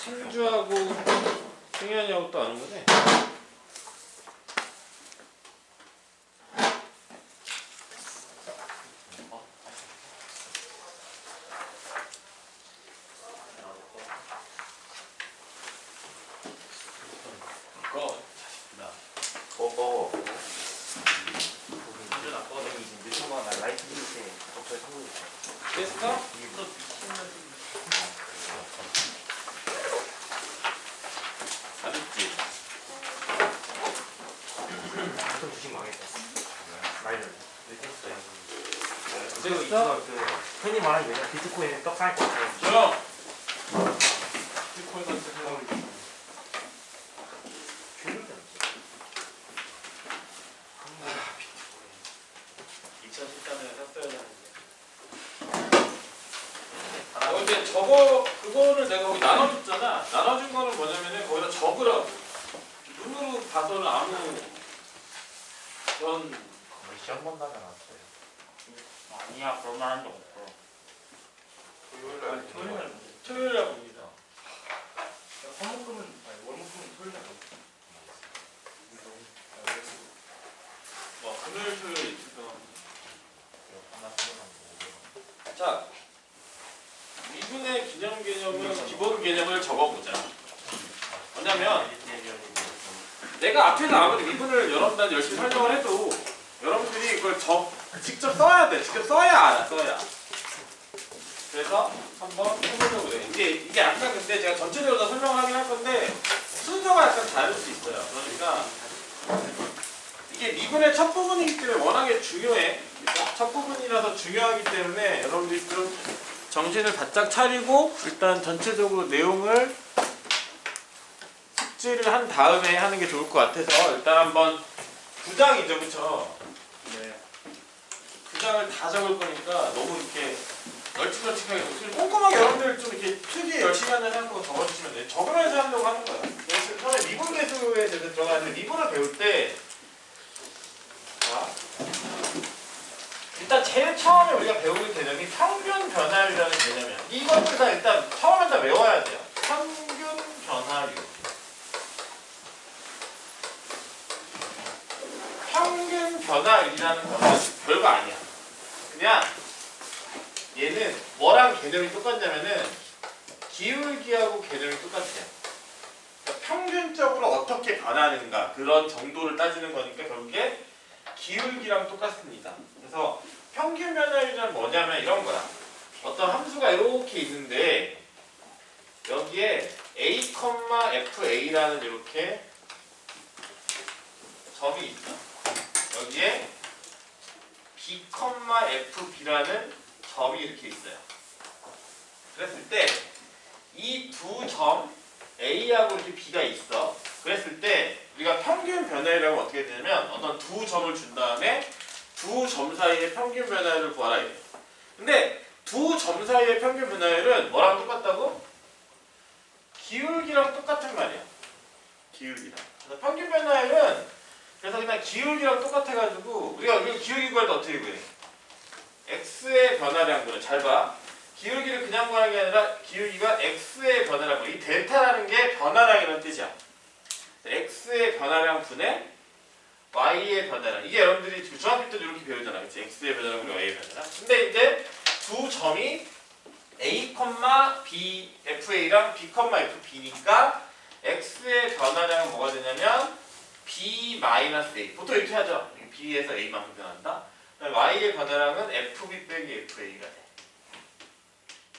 상주하고 승현이하고 또 아는 거네. 그거 완전 아까워. 유튜브가 나 라이트 때 갑자기 사고 있어. 됐어? 이거 미친놈. 잘했지? 좀 주식 망했다. 말을 늦었어요. 됐어? 그리고 이거 흔히 말하는 뭐냐 비트코인은 떡상할 것 같아요. 조용! 비트코인 같은 거. 근데 그거를 내가 거기 나눠줬잖아. 나눠준 거는 뭐냐면은 거기다 적으라고. 눈으로 봐서는 아무 그런 시험 본다면 왔어요. 아니야 그런 말 한 적 없어. 토요일날 봅니다. 화목금은 아니 월목금은 토요일 날 금요일 토요일 있을 자, 미분의 기념 개념은 기본 개념을 적어보자. 뭐냐면 내가 앞에서 아무리 미분을 여러분들 열심히 설명을 해도 여러분들이 이걸 직접 써야 돼. 직접 써야 알아. 써야. 그래서 한번 해보려고 그래. 이게 약간 근데 제가 전체적으로 다 설명을 하긴 할 건데 순서가 약간 다를 수 있어요. 그러니까 이게 미분의 첫 부분이기 때문에 워낙에 중요해. 첫 부분이라서 중요하기 때문에 여러분들이 좀 정신을 바짝 차리고 일단 전체적으로 내용을 숙지를 한 다음에 하는 게 좋을 것 같아서 일단 한번 9장이죠, 그쵸? 네. 9장을 다 적을 거니까 너무 이렇게 널찍널찍하게 꼼꼼하게 여러분들 좀 이렇게 필기 열심히 하는 거 적어주시면 돼요. 적으면서 하려고 하는 거예요. 그래서 처음에 미분 계수에 대해서 들어가는데 미분을 배울 때 자, 일단 제일 처음에 우리가 배우는 개념이 평균 변화율이라는 개념이야. 이것들 다 일단 처음에 다 외워야 돼요. 평균 변화율. 평균 변화율이라는 거는 별거 아니야. 그냥 얘는 뭐랑 개념이 똑같냐면은 기울기하고 개념이 똑같아요. 그러니까 평균적으로 어떻게 변하는가 그런 정도를 따지는 거니까 결국에 기울기랑 똑같습니다. 그래서 평균 변화율이란 뭐냐면 이런 거야. 어떤 함수가 이렇게 있는데 여기에 a, fa라는 이렇게 점이 있다. 여기에 b, fb라는 점이 이렇게 있어요. 그랬을 때 이 두 점 a하고 이렇게 b가 있어. 그랬을 때 우리가 평균 변화율이라고 어떻게 되냐면 어떤 두 점을 준 다음에 두 점 사이의 평균 변화율을 구하라 이래요. 근데 두 점 사이의 평균 변화율은 뭐랑 똑같다고? 기울기랑 똑같은 말이야. 기울기랑. 그래서 평균 변화율은 그래서 그냥 기울기랑 똑같아가지고 우리가 기울기 구할 때 어떻게 구해? x의 변화량 구해. 잘 봐. 기울기를 그냥 구하는 게 아니라 기울기가 x의 변화량 이 델타라는 게 변화량이라는 뜻이야. x의 변화량 분의 y의 변화량. 이게 여러분들이 중학교 때도 이렇게 배우잖아. 그치? x의 변화량 분의 y의 변화량. 근데 이제 두 점이 a, b, fa랑 b, fb니까 x의 변화량은 뭐가 되냐면 b-a. 보통 이렇게 하죠. b에서 a만큼 변한다. y의 변화량은 fb 빼기 fa가 돼.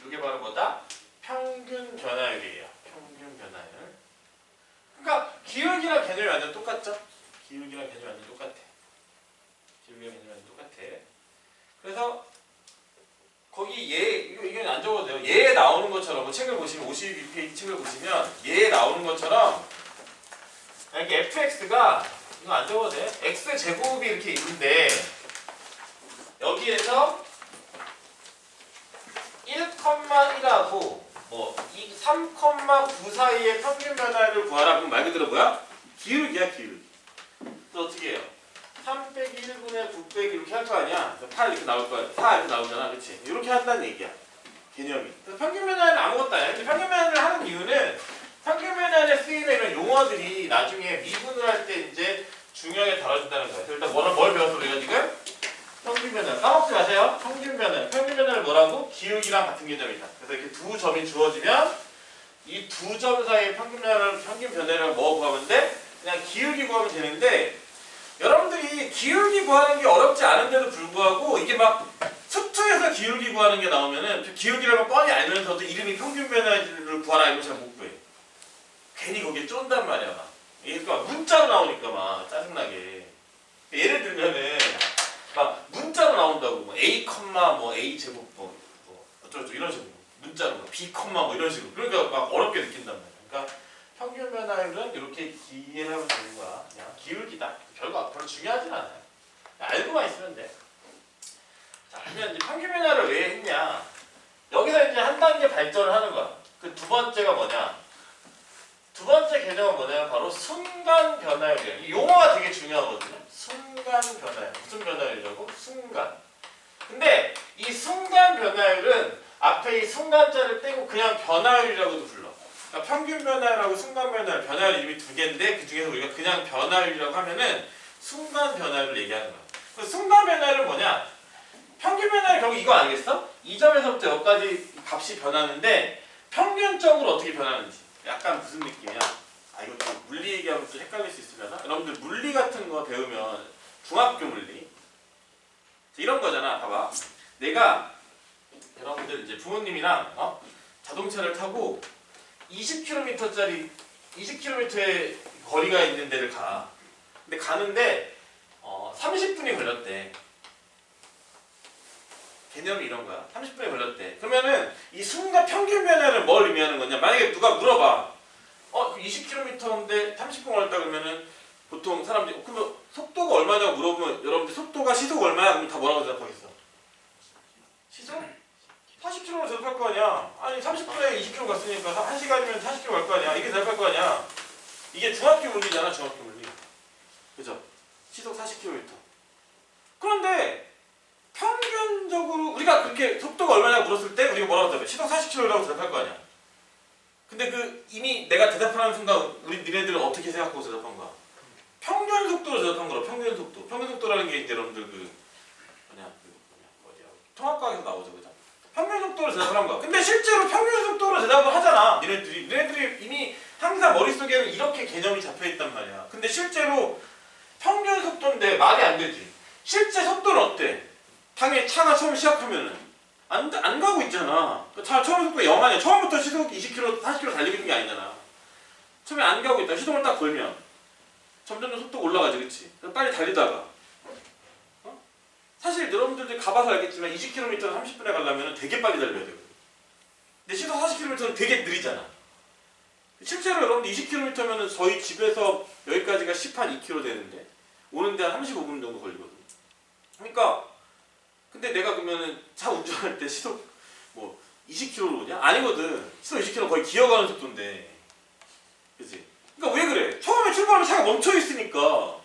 이게 바로 뭐다? 평균 변화율이에요. 평균 변화율. 그러니까 기울기랑 개념이 완전 똑같죠? 기울기랑 개념이 완전 똑같아. 기울기랑 개념이 완전 똑같아. 그래서 거기 이건 안 적어도 돼요. 얘에 나오는 것처럼 뭐 책을 보시면 52페이지 책을 보시면 얘에 나오는 것처럼 이렇게 fx가 이거 안 적어도 돼. x 제곱이 이렇게 있는데 여기에서 1,1하고 뭐 3,9 사이의 평균 변화를 구하라. 그럼 말 그대로 뭐야? 기울기야 기울기. 그래서 어떻게 해요? 3 빼기 1분의 9 빼기 이렇게 할 거 아니야? 8 이렇게 나올 거야. 4 이렇게 나오잖아. 그치? 이렇게 한다는 얘기야. 개념이. 그래서 평균 변화는 아무것도 아니야. 근데 평균 변화를 하는 이유는 용어들이 나중에 미분을 할 때 이제 중요하게 다뤄진다는 거예요. 일단 뭘 배웠어 우리가 지금? 평균 변화. 까먹지 마세요. 평균 변화. 평균 변화를 뭐라고? 기울기랑 같은 개념이다. 그래서 이렇게 두 점이 주어지면 이 두 점 사이의 평균 변화를 뭐 구하면 돼? 그냥 기울기 구하면 되는데 여러분들이 기울기 구하는 게 어렵지 않은데도 불구하고 이게 막 수투에서 기울기 구하는 게 나오면은 기울기라고 뻔히 알면서도 이름이 평균 변화를 구하라 이러면 잘 못 구해. 괜히 거기에 쫀단 말이야. 막. 이게 막 문자로 나오니까 막 짜증나게. 예를 들면은 막 문자로 나온다고 뭐 A, 뭐 A 제곱 뭐 어쩌고저쩌고 이런 식으로 문자로 뭐 B, 뭐 이런 식으로 그러니까 막 어렵게 느낀단 말이야. 그러니까 평균 변화율은 이렇게 이해를 하면 되는 거야. 그냥 기울기다. 별로 중요하진 않아요. 알고만 있으면 돼. 자, 그러면 이제 평균 변화를 왜 했냐? 여기서 이제 한 단계 발전을 하는 거야. 그 두 번째가 뭐냐? 두 번째 개념은 뭐냐면 바로 순간 변화율이에요. 이 용어가 되게 중요하거든요. 순간 변화율. 무슨 변화율이라고? 순간. 근데 이 순간 변화율은 앞에 이 순간자를 떼고 그냥 변화율이라고도 불러. 그러니까 평균 변화율하고 순간 변화율, 변화율 이름이 두 개인데 그 중에서 우리가 그냥 변화율이라고 하면은 순간 변화율을 얘기하는 거야. 그 순간 변화율은 뭐냐? 평균 변화율 결국 이거 아니겠어? 이 점에서부터 여기까지 값이 변하는데 평균적으로 어떻게 변하는지 약간 무슨 느낌이야? 아 이거 좀 물리 얘기하면 좀 헷갈릴 수 있으려나? 여러분들 물리 같은 거 배우면 중학교 물리 이런 거잖아. 봐봐. 내가 여러분들 이제 부모님이랑 자동차를 타고 20km짜리 20km의 거리가 있는 데를 가. 근데 가는데 30분이 걸렸대. 개념이 이런 거야. 30분이 걸렸대. 그러면은 이 순간 평균 변화를 뭘 의미하는 거냐? 만약에 누가 물어봐. 20km인데 30분 걸렸다 그러면은 보통 사람들이 그러면 속도가 얼마냐고 물어보면 여러분들 속도가 시속 얼마야? 그러면 다 뭐라고 대답하겠어? 시속? 40km로 대답할 거 아니야. 아니 30분에 20km 갔으니까 1시간이면 40km 갈 거 아니야. 이게 대답할 거 아니야. 이게 중학교 물리잖아. 중학교 물리. 그죠? 시속 40km. 그런데 평균적으로 우리가 그렇게 속도가 얼마냐고 물었을 때 우리가 뭐라고 대답해? 시속 40km라고 대답할 거 아니야. 근데 그 이미 내가 대답하는 순간 니네들은 어떻게 생각하고 대답한 거야? 평균 속도로 대답한 거라. 평균 속도. 평균 속도라는 게 이제 여러분들 어디야? 통합과학에서 나오죠, 그죠? 평균 속도로 대답을 한 거야. 근데 실제로 평균 속도로 대답을 하잖아. 니네들이 이미 항상 머릿속에는 이렇게 개념이 잡혀 있단 말이야. 근데 실제로 평균 속도인데 말이 안 되지. 실제 속도는 어때? 당연히 차가 처음 시작하면은 안 가고 있잖아. 차 처음 속도 0 아니야. 처음부터 시속 20km, 40km 달리고 있는 게 아니잖아. 처음에 안 가고 있다. 시동을 딱 걸면 점점 속도가 올라가지, 그치? 빨리 달리다가 사실 여러분들도 가봐서 알겠지만 20km를 30분에 가려면 되게 빨리 달려야 되거든. 근데 시속 40km는 되게 느리잖아. 실제로 여러분들 20km면은 저희 집에서 여기까지가 2km 되는데 오는데 한 35분 정도 걸리거든. 그러니까 근데 내가 그러면은 차 운전할 때 시속 뭐 20km로 오냐? 아니거든. 시속 20km 거의 기어가는 속도인데. 그치? 그러니까 왜 그래? 처음에 출발하면 차가 멈춰있으니까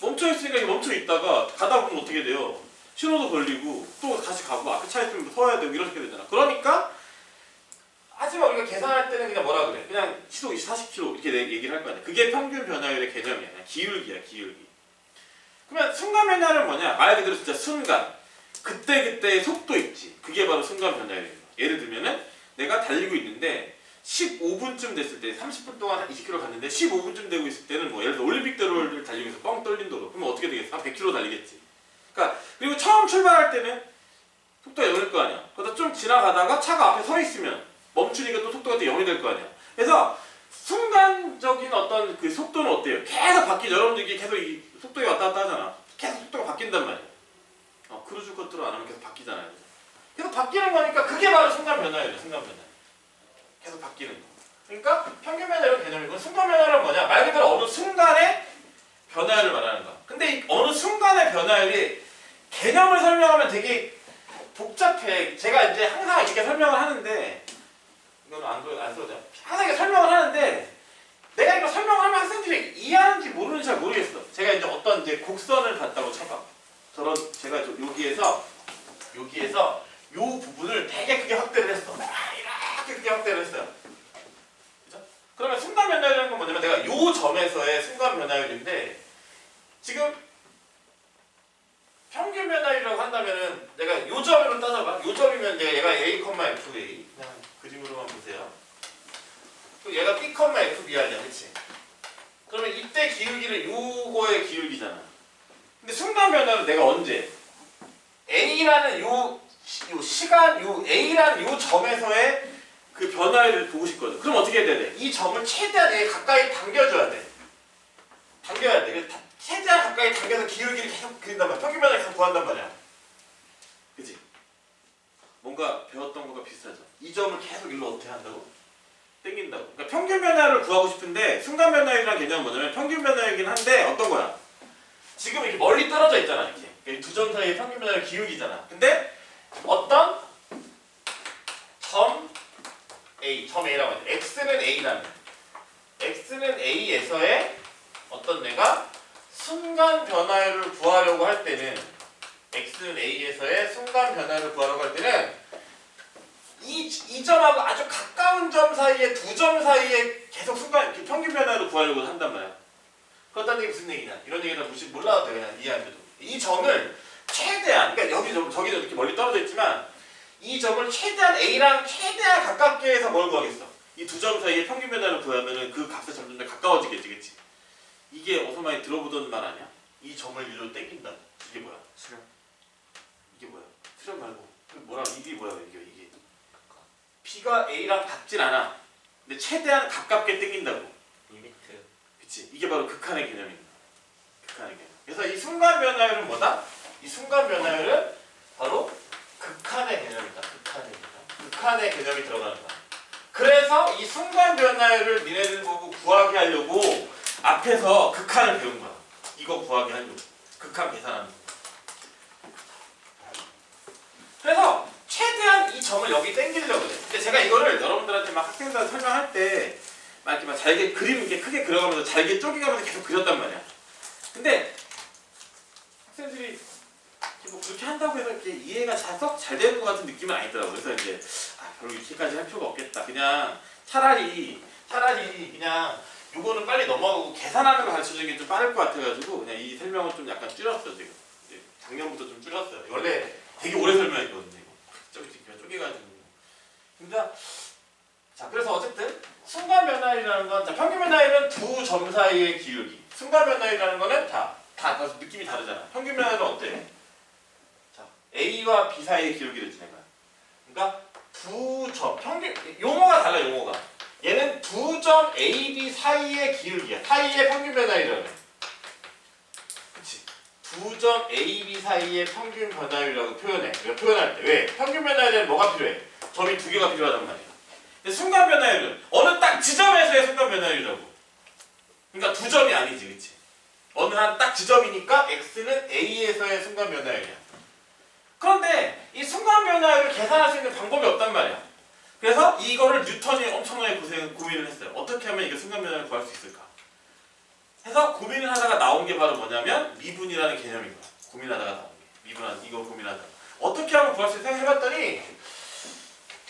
멈춰있다가 가다 보면 어떻게 돼요? 신호도 걸리고 또 다시 가고 앞에 차 있으면 서야 되고 이렇게 되잖아. 그러니까 하지만 우리가 계산할 때는 그냥 뭐라 그래? 그냥 시속 40km 이렇게 얘기를 할 거 아니야. 그게 평균 변화율의 개념이야. 그냥 기울기야, 기울기. 그러면 순간 변화는 뭐냐? 말 그대로 진짜 순간. 그때그때의 속도 있지. 그게 바로 순간 변화율이에요. 예를 들면은 내가 달리고 있는데 15분쯤 됐을 때 30분 동안 20km 갔는데 15분쯤 되고 있을 때는 뭐 예를 들어 올림픽대로를 달리고 있어. 뻥 뚫린 도로. 그러면 어떻게 되겠어? 한 100km 달리겠지. 그러니까 그리고 처음 출발할 때는 속도가 0일 거 아니야. 그러다 좀 지나가다가 차가 앞에 서 있으면 멈추니까 또 속도가 또 0이 될 거 아니야. 그래서 순간적인 어떤 그 속도는 어때요? 계속 바뀌죠. 여러분들이 계속 이 속도가 왔다 갔다 하잖아. 계속 속도가 바뀐단 말이야. 크루즈 컨트롤 안 하면 계속 바뀌잖아요. 계속 바뀌는 거니까 그게 바로 순간 변화예요. 순간 변화. 계속 바뀌는 거. 그러니까 평균 변화율 개념이고 순간 변화율은 뭐냐? 말 그대로 어느 순간의 변화율을 말하는 거야. 근데 이 어느 순간의 변화율이 개념을 설명하면 되게 복잡해. 제가 이제 항상 이렇게 설명을 하는데 이거는 안 써도 돼. 항상 이렇게 설명을 하는데 내가 이거 설명을 하면 학생들이 이해하는지 모르는지 잘 모르겠어. 제가 이제 어떤 이제 곡선을 봤다고 쳐봐. 제가 여기에서 요 부분을 되게 크게 확대를 했어. 이렇게 크게 확대를 했어요. 그죠? 그러면 순간 변화율이라는 건 뭐냐? 뭐냐면 내가 요 점에서의 순간 변화율인데 지금 평균 변화율이라고 한다면은 내가 요 점으로 따져봐. 요 점이면 얘가 A, FA. 그냥 그림으로만 보세요. 그리고 얘가 B, FB 아니야, 그렇지? 그러면 이때 기울기는 요거의 기울기잖아. 근데 순간 변화는 내가 언제 A라는 요 시간, 요 A라는 요 점에서의 그 변화를 보고 싶거든. 그럼 어떻게 해야 돼? 이 점을 최대한 얘 가까이 당겨줘야 돼. 당겨야 돼. 그래서 최대한 가까이 당겨서 기울기를 계속 그린단 말이야. 평균 변화를 계속 구한단 말이야. 그치? 뭔가 배웠던 거가 비슷하죠. 이 점을 계속 일로 어떻게 한다고? 땡긴다고. 그러니까 평균 변화를 구하고 싶은데 순간 변화율이라는 개념은 뭐냐면 평균 변화이긴 한데 어떤 거야? 지금 이렇게 멀리 떨어져 있잖아. 이렇게 두 점 사이의 평균 변화율 기울기잖아. 근데 어떤 점 A라고 하죠. X는 A라는 X는 A에서의 어떤 내가 순간 변화율을 구하려고 할 때는 X는 A에서의 순간 변화율을 구하려고 할 때는 이 점하고 아주 가까운 점 사이에 두 점 사이에 계속 순간 평균 변화를 구하려고 한단 말이야. 그렇다는 게 무슨 얘기냐? 이런 얘기는 몰라도 돼. 그냥 이해 안 돼도. 이 점을 최대한, 그러니까 저기도 이렇게 멀리 떨어져 있지만 이 점을 최대한 A랑 최대한 가깝게 해서 뭘 구하겠어? 이 두 점 사이에 평균 변화를 구하면은 그 값에 점점 더 가까워지겠지, 그치? 이게 어서 많이 들어보던 말 아니야? 이 점을 일로 땡긴다. 이게 뭐야? 수렴. 이게 뭐야? 수렴 말고 이게 뭐야? 이게 P가 A랑 같진 않아. 근데 최대한 가깝게 땡긴다고. 리미트. 그치? 이게 바로 극한의 개념입니다. 극한의 개념. 그래서 이 순간 변화율은 뭐다? 이 순간 변화율은 바로 극한의 개념이다. 극한의 개념. 극한의 개념이 들어가는 거야. 그래서 이 순간 변화율을 니네들 보고 구하게 하려고 앞에서 극한을 배운 거야. 이거 구하게 하려고. 극한 계산하는 거. 그래서 최대한 이 점을 여기 당기려고 해. 근데 제가 이거를 여러분들한테 막 학생들한테 설명할 때 막 이렇게 막 잘게 그림 이렇게 크게 그려가면서 잘게 쪼개가면서 계속 그렸단 말이야. 근데 학생들이 뭐 그렇게 한다고 해서 이렇게 이해가 썩 잘 되는 것 같은 느낌은 아니더라고요. 그래서 이제 별로 이렇게까지 할 필요가 없겠다. 그냥 차라리 그냥 요거는 빨리 넘어가고 계산하는 거 가르쳐주는 게 좀 빠를 것 같아가지고 그냥 이 설명을 좀 약간 줄였어요. 지금 작년부터 좀 줄였어요. 원래 되게 오래 설명했거든요. 이거 쪼개가지고. 근데 자 그래서 어쨌든 순간 변화율이라는 건 자, 평균 변화율은 두 점 사이의 기울기. 순간 변화율이라는 거는 다 느낌이 다르잖아. 평균 변화율은 어때? 자 A와 B 사이의 기울기를 지낸 거야. 그러니까 두 점 평균 용어가 달라 용어가. 얘는 두 점 A, B 사이의 기울기야. 사이의 평균 변화율이라고 해. 그치? 두 점 A, B 사이의 평균 변화율이라고 표현해. 우리가 표현할 때 왜? 평균 변화율에는 뭐가 필요해? 점이 두 개가 필요하단 말이야. 근데 순간 변화율은 어느 딱 지점에서의 순간 변화율이라고. 그러니까 두 점이 아니지, 그치? 어느 한 딱 지점이니까 X는 A에서의 순간 변화율이야. 그런데 이 순간 변화율을 계산할 수 있는 방법이 없단 말이야. 그래서 이거를 뉴턴이 엄청나게 고민을 했어요. 어떻게 하면 이게 순간 변화를 구할 수 있을까? 해서 고민을 하다가 나온 게 바로 뭐냐면 미분이라는 개념인 거야. 고민하다가 나온 게. 이거 고민하다가. 어떻게 하면 구할 수 있을까 해봤더니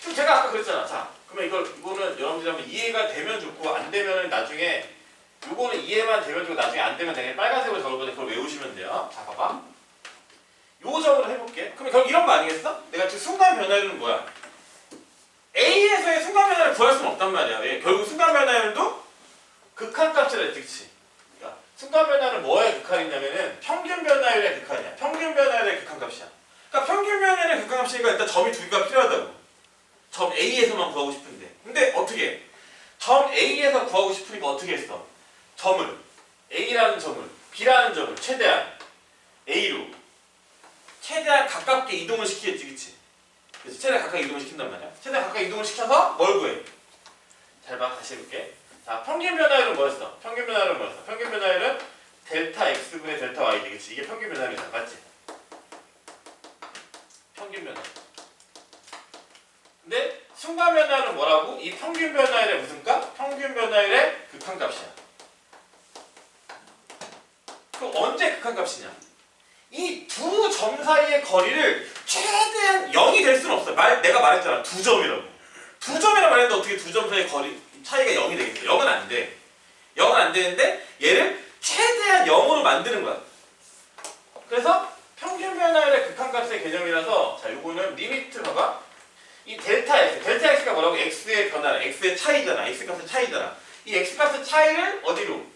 좀 제가 아까 그랬잖아. 자, 그러면 이거는 여러분들이 한번 이해가 되면 좋고 안 되면 나중에 요거는 이해만 되면 좋고 나중에 안 되면 되게 빨간색으로 적을 건데 그걸 외우시면 돼요. 자, 봐봐. 요 점으로 해볼게. 그러면 결국 이런 거 아니겠어? 내가 지금 순간 변화율은 뭐야? A에서의 순간 변화를 구할 수는 없단 말이야. 왜? 결국 순간 변화율도 극한값이라 했지, 그치? 그러니까 순간 변화는 뭐의 극한이냐면은 평균 변화율의 극한이야. 평균 변화율의 극한값이야. 그러니까 평균 변화율의 극한값이니까 일단 점이 두 개가 필요하다고. 점 A에서만 구하고 싶은데. 근데 어떻게 해? 점 A에서 구하고 싶으니까 어떻게 했어? 점을 A라는 점을 B라는 점을 최대한 A로 최대한 가깝게 이동을 시키겠지, 그치? 그래서 최대한 가까이 이동을 시킨단 말이야. 최대한 가까이 이동을 시켜서 뭘 구해? 잘 봐, 다시 해볼게. 자, 평균 변화율은 뭐였어? 평균 변화율은 뭐였어? 평균 변화율은 델타 X분의 델타 Y지, 그치? 이게 평균 변화율이잖아, 맞지? 평균 변화. 근데 순간 변화율은 뭐라고? 이 평균 변화율의 무슨 값? 평균 변화율의 극한값이야. 그럼 언제 극한값이냐? 이 두 점 사이의 거리를 최대한 0이 될 수는 없어. 내가 말했잖아. 두 점이라고. 두 점이라고 말했는데 어떻게 두 점 사이의 거리 차이가 0이 되겠어? 0은 안 돼. 0은 안 되는데 얘를 최대한 0으로 만드는 거야. 그래서 평균 변화율의 극한값의 개념이라서 자 요거는 리미트 봐봐. 이 델타 x가 뭐라고? x의 변화, x의 차이잖아. x값의 차이잖아. 이 x값의 차이를 어디로?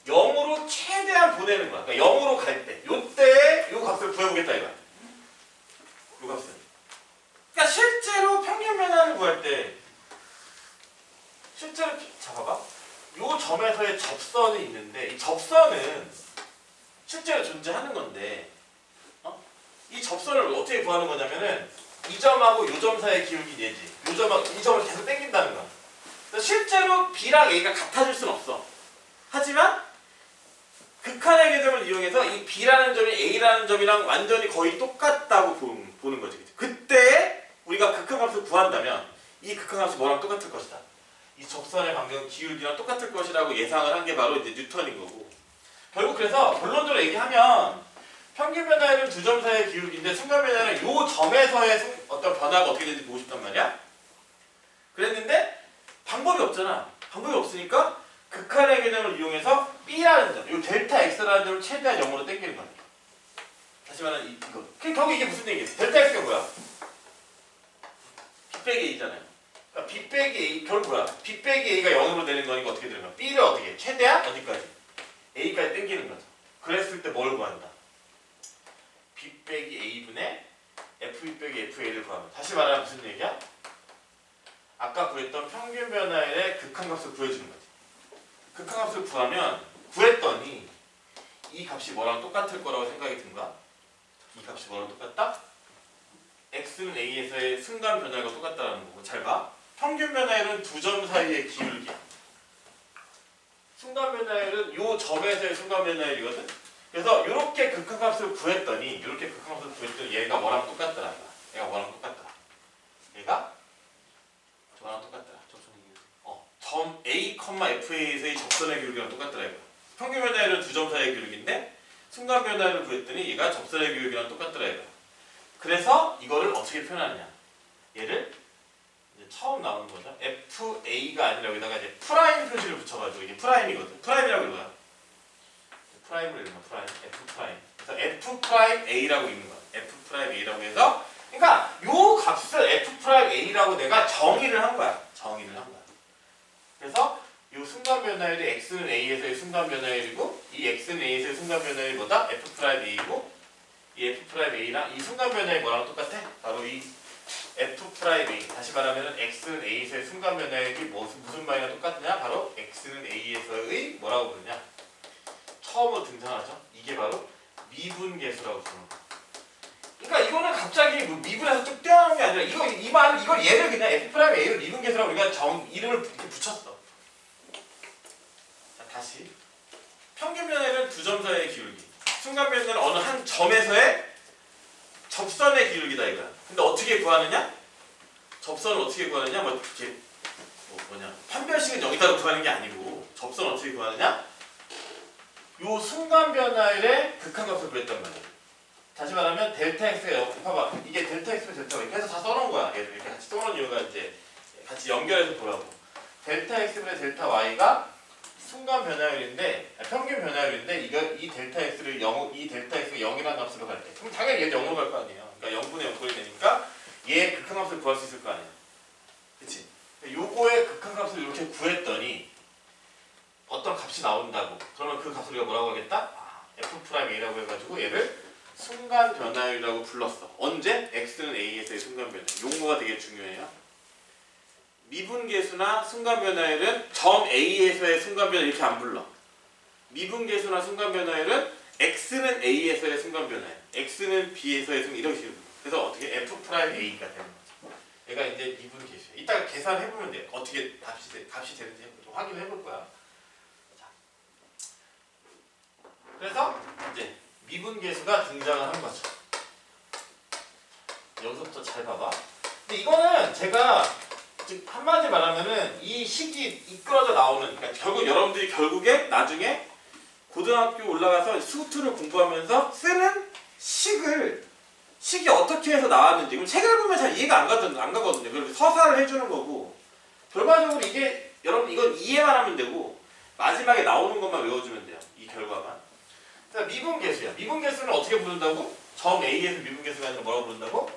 0으로 최대한 보내는 거야. 그러니까 0으로 갈 때, 요때 요 값을 구해보겠다 이거야. 요 값을. 그러니까 실제로 평균 변화를 구할 때 실제로 잡아봐. 요 점에서의 접선이 있는데 이 접선은 실제로 존재하는 건데 이 접선을 어떻게 구하는 거냐면은 이 점하고 요 점 사이의 기울기 내지 요 점하고 이 점을 계속 당긴다는 거야. 그래서 실제로 B랑 A가 같아질 수는 없어. 하지만 극한의 개념을 이용해서 이 B라는 점이 A라는 점이랑 완전히 거의 똑같다고 보는 거지. 그때 우리가 극한값을 구한다면 이 극한값이 뭐랑 똑같을 것이다. 이 접선의 반경 기울기랑 똑같을 것이라고 예상을 한 게 바로 이제 뉴턴인 거고. 결국 그래서 본론적으로 얘기하면 평균 변화율은 두 점 사이의 기울기인데 순간 변화는 요 점에서의 어떤 변화가 어떻게 되는지 보고 싶단 말이야. 그랬는데 방법이 없잖아. 방법이 없으니까 극한의 개념을 이용해서 B라는 점, 요 델타 X라는 점을 최대한 0으로 당기는 거야. 다시 말하면 이거. 결국 이게 무슨 얘기야? 델타 X가 뭐야? B 빼기 A잖아요. 그러니까 B 빼기 A, 결국 뭐야? B 빼기 A가 0으로 되는 거니까 어떻게 되는 거야? B를 어떻게 해? 최대한 어디까지? A까지 당기는 거죠. 그랬을 때 뭘 구한다? B 빼기 A분의 FB 빼기 FA를 구하면 다시 말하면 무슨 얘기야? 아까 구했던 평균 변화율의 극한값을 구해주는 거지. 극한값을 구했더니 이 값이 뭐랑 똑같을 거라고 생각이 든 거야? 이 값이 뭐랑 똑같다? x는 a에서의 순간 변화율과 똑같다는 거고 잘 봐. 평균 변화율은 두 점 사이의 기울기야. 순간 변화율은 요 점에서의 순간 변화율이거든. 그래서 이렇게 극한값을 구했더니 얘가 뭐랑 똑같더라. 얘가 뭐랑 똑같더라. 얘가 저랑 똑같더라. 점 A, FA에서의 접선의 기울기랑 똑같더라 이거. 평균 변화율은 두 점 사이의 기울기인데 순간 변화율을 구했더니 얘가 접선의 기울기랑 똑같더라 이거. 그래서 이거를 어떻게 표현하느냐? 얘를 이제 처음 나오는 거죠. FA가 아니라 여기다가 이제 프라임 표시를 붙여가지고 이게 프라임이거든. 프라임이라고 읽어요. 프라임을 읽으면 프라임, F 프라임. 그래서 F 프라임 A라고 읽는 거야. F 프라임 A라고 해서, 그러니까 요 값을 F 프라임 A라고 내가 정의를 한 거야. 그래서 요 순간 변화율이 x는 a에서의 순간 변화율이고 이 x는 a에서의 순간 변화율이 뭐다? F 프라임 A이고 이 F 프라임 A랑 이 순간 변화율이 뭐랑 똑같아? 바로 이 F 프라임 A. 다시 말하면 x는 a에서의 순간 변화율이 무슨 말이랑 똑같느냐? 바로 x는 a에서의 뭐라고 부르냐? 처음으로 등장하죠. 이게 바로 미분계수라고 부르는 거야. 그러니까 이거는 갑자기 뭐 미분에서 쭉 떼어나온 게 아니라 이걸 얘를 그냥 F 프라임 A를 미분계수라고 우리가 이름을 이렇게 붙였어. 자, 다시 평균 변화율은 두 점 사이의 기울기. 순간 변화율은 어느 한 점에서의 접선의 기울기다 이거야. 근데 어떻게 구하느냐? 접선을 어떻게 구하느냐? 판별식은 여기다가 구하는 게 아니고 접선을 어떻게 구하느냐? 요 순간 변화율의 극한값을 구했단 말이야. 다시 말하면 델타 x가 봐봐. 이게 델타 x면 델타 y. 그래서 다 써놓은 거야. 얘를 이렇게 같이 써놓은 이유가 이제 같이 연결해서 보라고. 델타 x분의 델타 y가 순간 변화율인데 평균 변화율인데 이 델타 x를 0, 이 델타 x가 0이라는 값으로 갈 때, 그럼 당연히 얘 0으로 갈 거 아니에요. 그러니까 0분의 0꼴이 되니까 얘 극한값을 구할 수 있을 거 아니야. 그치? 요거의 극한값을 이렇게 구했더니 어떤 값이 나온다고. 그러면 그 값을 우리가 뭐라고 하겠다? F 프라임 A라고 해가지고 얘를 순간 변화율이라고 불렀어. 언제? x는 a에서의 순간 변화율. 용어가 되게 중요해요. 미분계수나 순간 변화율은 점 a에서의 순간 변화율 이렇게 안 불러. 미분계수나 순간 변화율은 x는 a에서의 순간 변화율, x는 b에서의 순간 이런 식으로. 그래서 어떻게 f 프라임 a가 되는 거죠. 얘가 이제 미분계수야. 이따가 계산해 보면 돼. 어떻게 값이 되는지 확인해 볼 거야. 자. 그래서 이제 미분계수가 등장을 한 거죠. 여기서부터 잘 봐봐. 근데 이거는 제가 즉 한마디 말하면은 이 식이 이끌어져 나오는, 그러니까 결국 여러분들이 결국에 나중에 고등학교 올라가서 수투를 공부하면서 쓰는 식이 어떻게 해서 나왔는지, 그럼 책을 보면 잘 이해가 안 가거든요. 그리고 서사를 해주는 거고, 결과적으로 이게 여러분 이건 이해만 하면 되고 마지막에 나오는 것만 외워주면 돼요. 이 결과만. 자, 미분계수야. 미분계수는 어떻게 부른다고? 점 A에서 미분계수가 아니라 뭐라고 부른다고?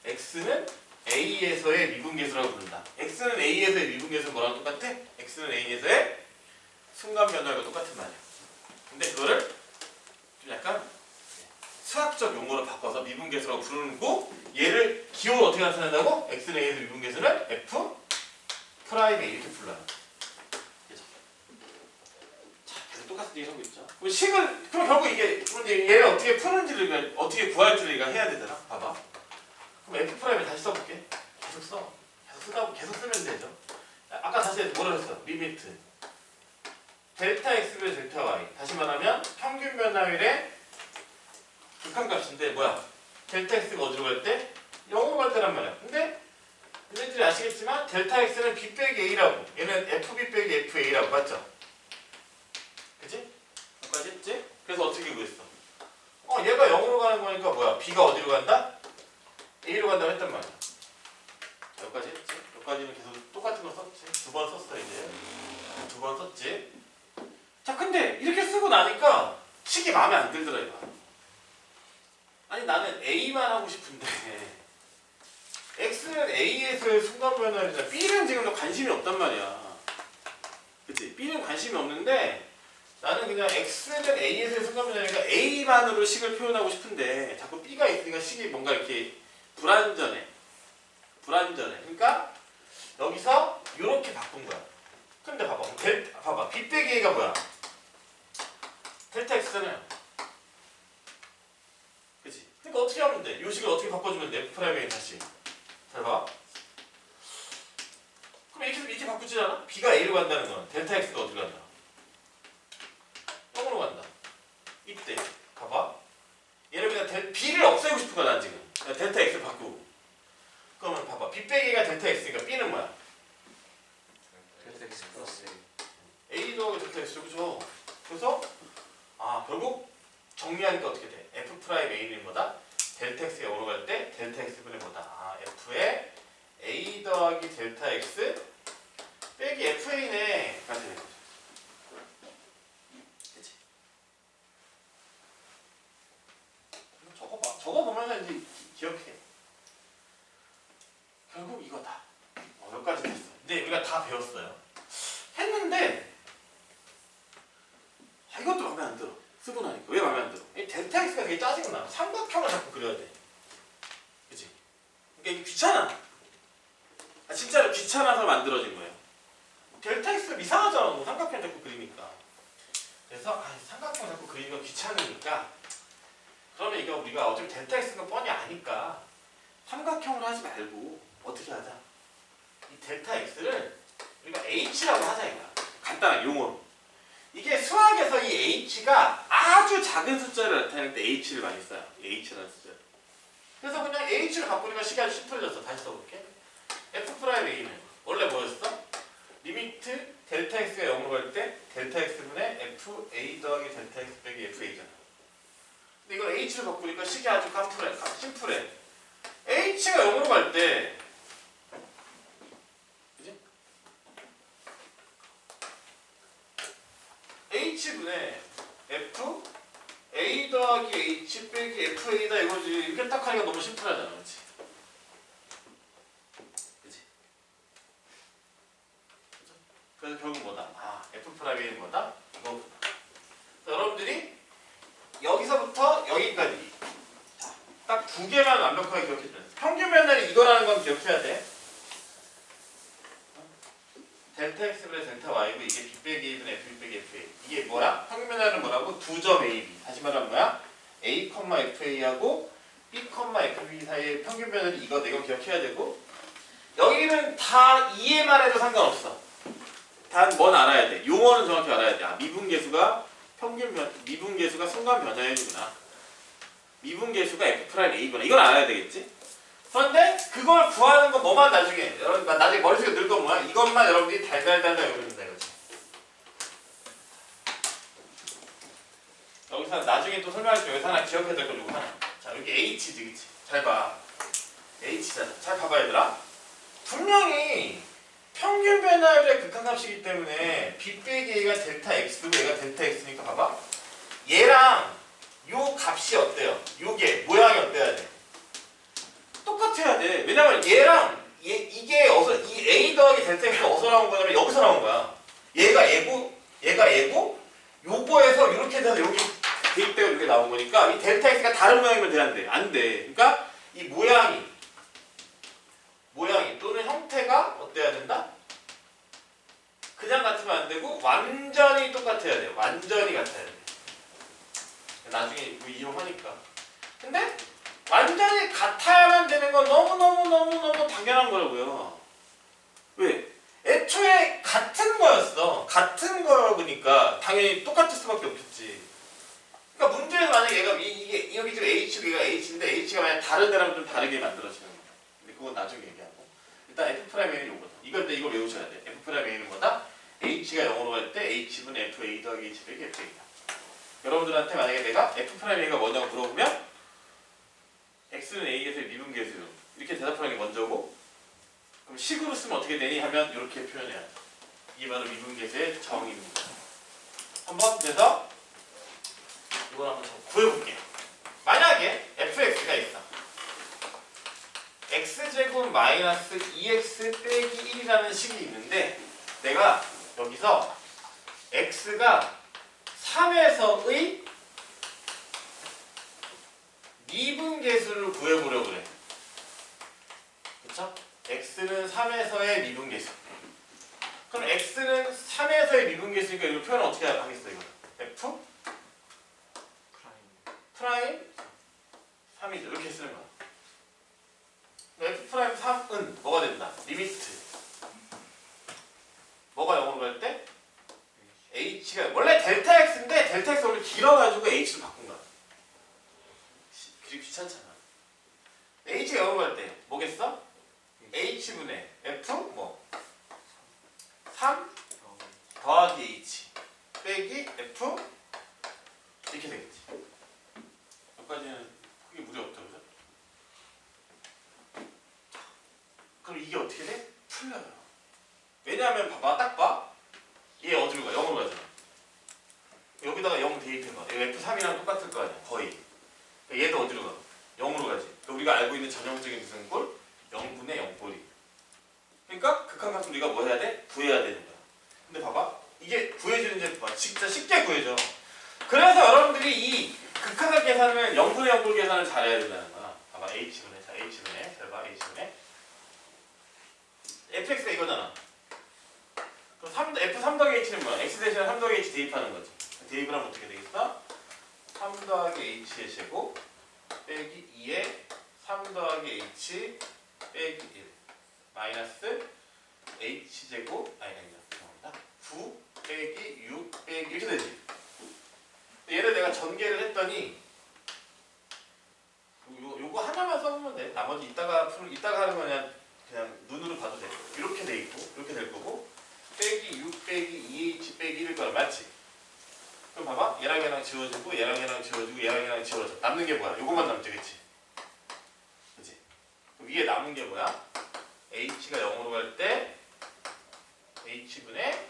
X는 A에서의 미분계수라고 부른다. X는 A에서의 미분계수는 뭐랑 똑같아? X는 A에서의 순간 변화가 똑같은 말이야. 근데 그거를 좀 약간 수학적 용어로 바꿔서 미분계수라고 부르고 얘를 기호를 어떻게 나타낸다고? X는 A에서 미분계수는 F 프라임 A 이렇게 불러요. 그죠? 자, 계속 똑같은 얘기 하고 있죠. 그럼 결국 이게 이제 얘를 어떻게 푸는지를 어떻게 구할지를 우리가 해야 되잖아. 봐봐. 그럼 F 프라임을 다시 써볼게. 계속 써. 계속 쓰면 되죠. 아까 다시 뭐라 했어? 리미트 델타 X분의 델타 Y. 다시 말하면 평균 변화율의 극한값인데 뭐야? 델타 X가 어디로 갈 때? 0으로 갈 때란 말이야. 근데 너희들이 아시겠지만 델타 X는 B 빼기 A라고, 얘는 FB 빼기 FA라고 맞죠? 그치? 여기까지 했지? 그래서 어떻게 구했어? 얘가 0으로 가는 거니까 뭐야? B가 어디로 간다? A로 간다고 했단 말이야. 여기까지 했지? 여기까지는 계속 똑같은 거 썼지? 2번 썼어 이제. 2번 썼지? 자, 근데 이렇게 쓰고 나니까 식이 마음에 안 들더라 이거. 아니 나는 A만 하고 싶은데 X는 A에서의 순간 변화율이잖아. B는 지금 관심이 없단 말이야. 그치? B는 관심이 없는데 나는 그냥 X는 A에서의 순간 변화율이니까 A만으로 식을 표현하고 싶은데 자꾸 B가 있으니까 식이 뭔가 이렇게 불안전해. 그러니까 여기서 이렇게 바꾼 거야. 근데 봐봐. B 빼기 A가 뭐야? 델타 X잖아요. 그치? 그러니까 어떻게 하면 돼? 이 식을 어떻게 바꿔주면 돼? F 프라임에 다시. 잘 봐. 그럼 이렇게 바꾸지 않아? B가 A로 간다는 건 델타 X가 어디로 간다? 0으로 간다. 이때 봐봐. 얘를 그냥 B를 없애고 싶은 거야 난 지금. 그냥 델타 X를 바꾸고. 그러면 봐봐. B 빼기가 델타 X니까 B는 뭐야? 델타 X 플러스 A 더하기 델타 X 그죠? 그래서 결국 정리하니까 어떻게 돼? F 프라임 A는 뭐다? 델타 X가 0으로 갈 때 델타 X분의 뭐다? F의 A 더하기 델타 X 빼기 FA네 가 되는 거죠. 그치? 저거 보면서 이제 기억해. 결국 이거다. 여기까지 됐어. 근데 우리가 다 배웠어요. 했는데 이것도 마음에 안 들어. 쓰고 나니까. 왜 마음에 안 들어? 이 델타 X가 되게 짜증나. 삼각형을 자꾸 그려야 돼. 그치? 그러니까 이게 귀찮아. 진짜로 귀찮아서 만들어진 거예요. 델타 X가 이상하잖아. 뭐 삼각형 자꾸 그리니까. 그래서 삼각형 자꾸 그리는 거 귀찮으니까 그러면 이거 우리가 어차피 델타 X가 뻔히 아니까 삼각형으로 하지 말고 어떻게 하자? 이 델타 X를 우리가 H라고 하자 이거야. 간단하게 용어로. 이게 수학에서 이 H가 아주 작은 숫자를 나타낼 때 H를 많이 써요. H라는 숫자를. 그래서 그냥 H를 바꾸니까 식이 아주 심플해졌어. 다시 써볼게. F 프라임 A는 원래 뭐였어? 리미트 델타 X가 0으로 갈 때 델타 X분의 F A 더하기 델타 X 빼기 FA잖아. 근데 이걸 H를 바꾸니까 식이 아주 심플해. H가 0으로 갈 때 그지? H분의 F A 더하기 H 빼기 FA다 이거지. 이렇게 딱 하니까 너무 심플하잖아. 그치? 그치? 그래서 결국 뭐다? F 프라임이 뭐다? 이거보다. 여러분들이 여기서부터 여기까지 딱 두 개만 완벽하게 기억해주면 평균 변화율이 이거라는 건 기억해야 돼. 델타 X분의 델타 Y고 이게 B 빼기 A분의 F 빼기 FA. 이게 뭐야? 평균 변화율은 뭐라고? 2점 AB. 다시 말하면 뭐야? A, FA하고 B, FB 사이의 평균 변화율이 이거 기억해야 되고 여기는 다 이해만 해도 상관없어. 단 뭔 알아야 돼. 용어는 정확히 알아야 돼. 미분계수가 미분계수가 순간 변화율이구나. 미분계수가 F 프라임 A구나. 이건 알아야 되겠지? 그런데 그걸 구하는 건 뭐만 나중에 여러분 나중에 머릿속에 늘 건 뭐야? 이것만 여러분들이 달달달달 외우면 된다 이거지. 여기서 나중에 또 설명할 때 여기서 하나 기억해야 될 거 누구 하나. 자 여기 H지 그치? 잘 봐. H잖아. 잘 봐봐 얘들아. 분명히 평균 변화율의 극한값이기 때문에 b 빼기 a가 델타 x고 얘가 델타 x니까 봐봐. 얘랑 요 값이 어때요? 요게 모양이 어때야 돼? 똑같아야 돼. 왜냐면 얘랑 이게 어서 이 a 더하기 델타 x가 어디서 나온 거냐면 여기서 나온 거야. 얘가 얘고 요거에서 이렇게 돼서 여기 대입되고 이렇게 나온 거니까 이 델타 x가 다른 모양이면 돼야 돼. 안 돼. 그러니까 이 모양이 또는 형태가 어때야 된다? 그냥 같으면 안 되고 완전히 똑같아야 돼. 완전히 같아야 돼. 나중에 뭐 이용하니까. 근데 완전히 같아야만 되는 건 너무 당연한 거라고요. 왜? 애초에 같은 거였어. 같은 거니까 당연히 똑같을 수밖에 없겠지. 그러니까 문제에서 만약에 얘가 이게 여기 지금 H고 얘가 H인데 H가 만약 다른 데라면 좀 다르게 만들어지는 거야. 근데 그건 나중에 얘기하고. 일단 F'A는 요거다. 이걸 외우셔야 돼. F'A는 뭐다? H가 0으로 갈 때 H분 FA 더하기 H 빼기 FA다. 여러분들한테 만약에 내가 F'A가 뭐냐고 물어보면 X는 A에서의 미분계수요. 이렇게 대답하는 게 먼저고 그럼 식으로 쓰면 어떻게 되니? 하면 이렇게 표현해야 돼. 이게 바로 미분계수의 정의입니다. 한번 돼서 이걸 한번 구해볼게요. 만약에 fx가 있어. x제곱 마이너스 2x 빼기 1이라는 식이 있는데 내가 여기서 x가 3에서의 미분계수를 구해보려고 그래. 그쵸? x는 3에서의 미분계수. 그럼 x는 3에서의 미분계수니까 이거 표현 어떻게 하겠어 이거? f 프라임 3이죠. 이렇게 쓰는 거야. f 프라임 3은 뭐가 된다? 리미트 뭐가 0으로 갈 때? h가 원래 델타 x인데 델타 x가 원래 길어가지고 h로 바꾼 거야. 귀찮잖아. h가 0으로 갈 때 뭐겠어? h분의 f 뭐 3 더하기 h 빼기 f 이렇게 되겠지. 여기까지는 크게 무리 없죠, 그죠? 그럼 이게 어떻게 돼? 풀려요. 왜냐하면 봐봐, 딱 봐. 얘 어디로 가? 0으로 가잖아. 여기다가 0 대입해봐. 이거 F3이랑 똑같을 거 아니야, 거의. 얘도 어디로 가? 0으로 가지. 우리가 알고 있는 전형적인 무슨 꼴? 0분의 0꼴이. 그러니까 극한값을 우리가 뭐 해야 돼? 구해야 되는 거야. 근데 봐봐. 이게 구해지는지 봐. 진짜 쉽게 구해져. 그래서 여러분들이 이 극한값 계산을 0분의 0꼴 계산을 잘해야 된다는 거야. 봐봐. H분의 잘 봐. H분의 fx가 이거잖아. 그럼 f3 더하기 h는 뭐야? x 대신에 3 더하기 h 대입하는 거지. 대입을 하면 어떻게 되겠어? 3 더하기 h의 제곱 빼기 2에 3 더하기 h 빼기 1 마이너스 h제곱 아니다 9 빼기 6 빼기 이렇게 되지. 얘를 내가 전개를 했더니 요거 하나만 써보면 돼. 나머지 이따가 하는 거 그냥 눈으로 봐도 돼. 이렇게 돼 있고 이렇게 될 거고 빼기 6 빼기 2h 빼기 1일 거야. 맞지? 그럼 봐봐. 얘랑 지워지고 얘랑 지워지고 얘랑 지워져. 남는 게 뭐야? 요것만 남지, 그치? 그치? 위에 남은 게 뭐야? h가 0으로 갈 때 h분의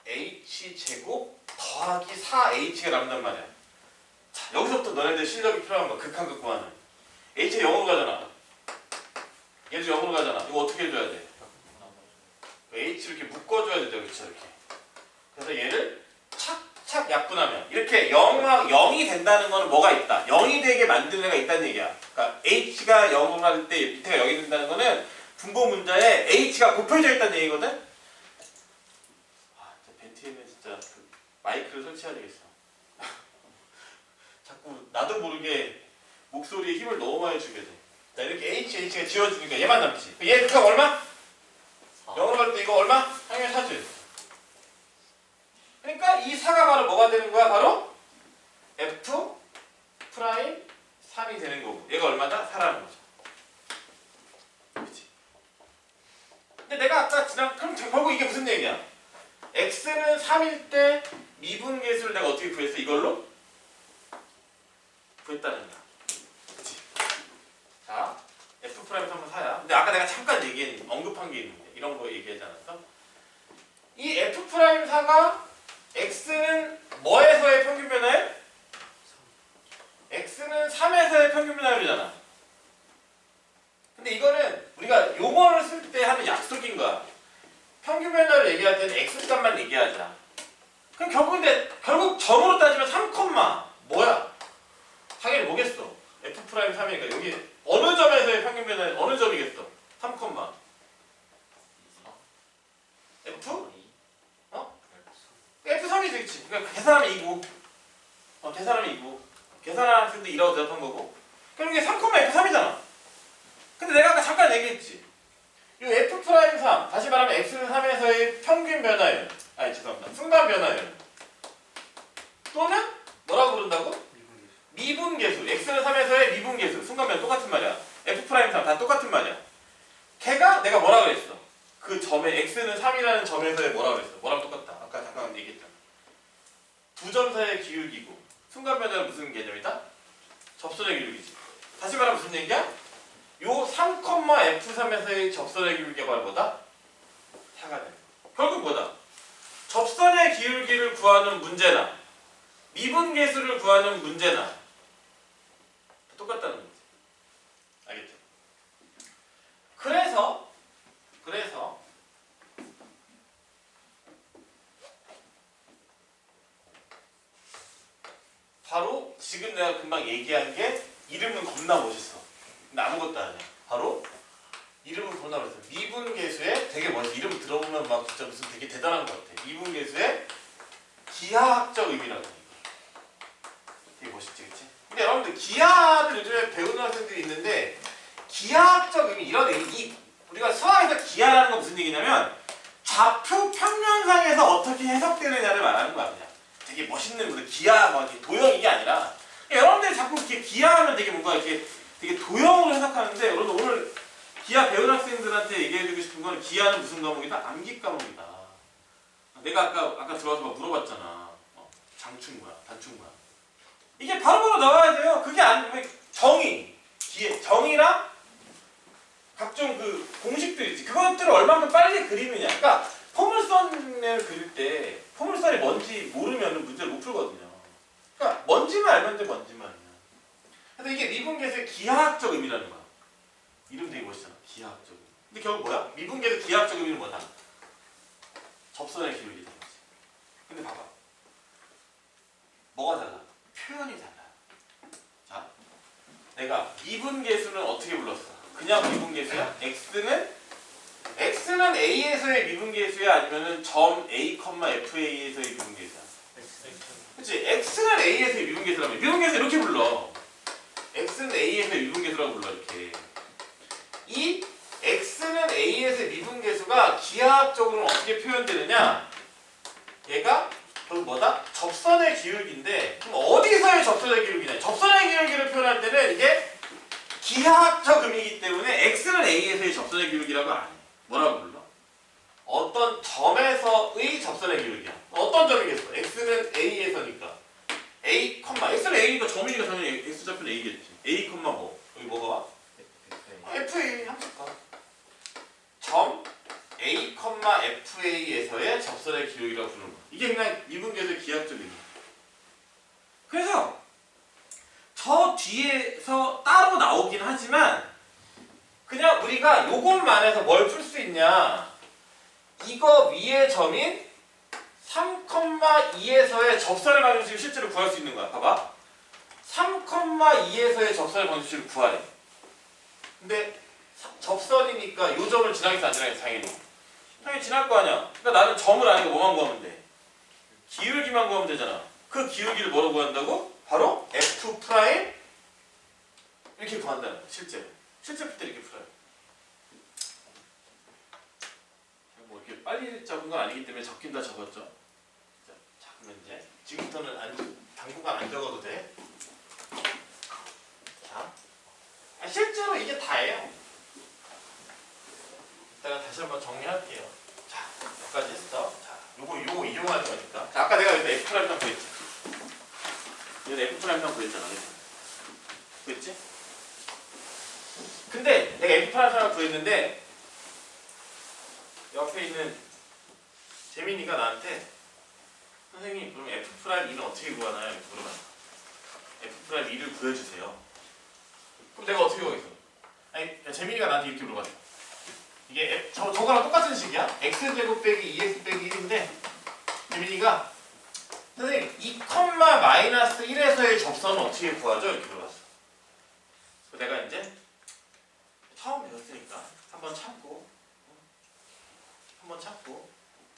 h제곱 더하기 4h가 남는단 말이야. 자, 여기서부터 너네들 실력이 필요한 거야. 극한극 구하는. h가 0으로 가잖아. 얘도 0으로 가잖아. 이거 어떻게 해줘야 돼? h를 이렇게 묶어줘야 되죠. 그쵸? 이렇게. 그래서 얘를 착착 약분하면 이렇게 0이 된다는 거는 뭐가 있다? 0이 되게 만드는 애가 있다는 얘기야. 그러니까 h가 0으로 갈 때 밑에가 0이 된다는 거는 분모 문자에 h가 곱해져 있다는 얘기거든? 아, 벤티에는 진짜 그 마이크를 설치해야 되겠어. 자꾸 나도 모르게 목소리에 힘을 너무 많이 주게 돼. 자, 이렇게 h가 지워지니까 얘만 남지. 얘 극한 얼마? 0으로 갈 때 이거 얼마? 당연히 4지. 그러니까 이 4가 바로 뭐가 되는 거야? 바로 f 프라임 3이 되는 거고 얘가 얼마다? 4라는 거죠. 그렇지? 근데 내가 아까 그럼 결국 이게 무슨 얘기야? x는 3일 때 미분계수를 내가 어떻게 구했어? 이걸로? 구했다는 거야. 그치? 자, f 프라임 3은 4야. 근데 아까 내가 잠깐 언급한 게 있는데 이런 거 얘기하지 않았어? 이 F'4가 X는 뭐에서의 평균 변화예요? X는 3에서의 평균 변화율이잖아. 근데 이거는 우리가 용어를 쓸 때 하는 약속인 거야. 평균 변화를 얘기할 때는 X값만 얘기하자. 그럼 결국 점으로 따지면 3, 뭐야? 당연히 뭐겠어? F'3이니까 여기 어느 점에서의 평균 변화는 어느 점이겠어? 3, F? F3이지, 그치? 그러니까 계산하면 2고, 계산하면 2고, 계산하는 학생도 2라고 대답한 거고. 그럼 이게 3, F3이잖아. 근데 내가 아까 잠깐 얘기했지. 이 F'3, 다시 말하면 X는 3에서의 평균 변화율, 죄송합니다. 순간 변화율. 또는 뭐라고 부른다고? 미분계수. X는 3에서의 미분계수. 순간 변화 똑같은 말이야. F'3 다 똑같은 말이야. 걔가 내가 뭐라 그랬어? 그 점에 X는 3이라는 점에서의 뭐라 그랬어? 뭐랑 똑같다. 아까 잠깐 얘기했잖아. 두 점 사이의 기울기고 순간 변화는 무슨 개념이다? 접선의 기울기지. 다시 말하면 무슨 얘기야? 요 3, F3에서의 접선의 기울기가 바로 뭐다? 4가 돼. 결국 뭐다? 접선의 기울기를 구하는 문제나 미분계수를 구하는 문제나 똑같다는 거지. 알겠죠? 그래서 바로 지금 내가 금방 얘기한 게 이름은 겁나 멋있어. 근데 아무것도 아니야. 바로 이름은 겁나 멋있어. 미분계수의 되게 멋있어. 이름 들어보면 막 진짜 무슨 되게 대단한 것 같아. 미분계수의 기하학적 의미라고 해. 되게 멋있지, 그치? 근데 여러분들 기하를 요즘에 배우는 학생들이 있는데 기하학적 의미 이런 의미 우리가 수학에서 기하라는 건 무슨 얘기냐면 좌표 평면상에서 어떻게 해석되느냐를 말하는 거야. 그냥 되게 멋있는 무슨 기하 막 도형 이게 아니라 여러분들이 자꾸 이렇게 기하하면 되게 뭔가 이렇게 되게 도형으로 해석하는데 여러분 오늘 기하 배우는 학생들한테 얘기해주고 싶은 건 기하는 무슨 과목이다? 암기 과목이다. 내가 아까 들어와서 막 물어봤잖아. 장충 뭐야? 단충 뭐야? 이게 바로바로 나와야 돼요. 그게 아니면 정의랑 각종 그 공식들 있지. 그것들을 얼마만큼 빨리 그리느냐. 그러니까 포물선을 그릴 때 포물선이 뭔지 모르면 문제를 못 풀거든요. 그러니까 뭔지만 알면 돼, 뭔지만. 그래서 이게 미분계수의 기하학적 의미라는 거야. 이름 되게 멋있잖아. 기하학적 의미. 근데 결국 뭐야? 미분계수 기하학적 의미는 뭐다? 접선의 기울기다. 근데 봐봐. 뭐가 달라? 표현이 달라. 자, 내가 미분계수는 어떻게 불렀어? 그냥 미분계수야? X는 A에서의 미분계수야? 아니면은 점 A, FA에서의 미분계수야? 그치? X는 A에서의 미분계수라면 미분계수 이렇게 불러. X는 A에서의 미분계수라고 불러 이렇게. 이 X는 A에서의 미분계수가 기하학적으로는 어떻게 표현되느냐? 얘가 결국 뭐다? 접선의 기울기인데 그럼 어디서의 접선의 기울기냐? 접선의 기울기를 표현할 때는 이게 기하학적 의미이기 때문에 X는 A에서의 접선의 기울기라고 안 해. 뭐라고 불러? 어떤 점에서의 접선의 기울기야. 어떤 점이겠어? X는 A에서니까 X는 A니까 점이니까 당연히 X좌표는 A겠지. A, 뭐? 여기 뭐가 와? FA 함수가 점 A, FA에서의 접선의 기울기라고 부르는 거야. 이게 그냥 미분계수의 기하학적 의미. 그래서 저 뒤에서 따로 나오긴 하지만 그냥 우리가 요것만 해서 뭘 풀 수 있냐, 이거 위의 점인 3,2에서의 접선의 방정식을 실제로 구할 수 있는 거야. 봐봐. 3,2에서의 접선의 방정식을 구하래. 근데 접선이니까 요 점을 지나겠어 안 지나겠어? 당연히 지날 거 아니야. 그러니까 나는 점을 아니고 뭐만 구하면 돼? 기울기만 구하면 되잖아. 그 기울기를 뭐로 구한다고? 바로 F' 이렇게 구한다는 거야. 실제 풀 때 이렇게 풀어요. 뭐 이렇게 빨리 적은 건 아니기 때문에 적긴 다 적었죠. 자, 그러면 이제 지금부터는 당분간 안 적어도 돼. 자, 실제로 이게 다예요. 이따가 다시 한번 정리할게요. 자, 여기까지 했어. 자, 요거 이용하는 거니까. 자, 아까 내가 여기다 F'랑 구했지. 여기다 F'랑 구했잖아. 구했지? 근데 내가 F'랑 구했는데 옆에 있는 재민이가 나한테 선생님 그럼 F'2는 어떻게 구하나요? 이렇게 물어봤어. F'2를 구해주세요. 그럼 내가 어떻게 구하겠어? 아니 재민이가 나한테 이렇게 물어봤어. 이게 저거랑 똑같은 식이야. x제곱 빼기 2x 빼기 1인데 재민이가 선생님 2,-1에서의 접선은 어떻게 구하죠? 이렇게 물어봤어. 그래서 내가 이제 처음 배웠으니까 한번 참고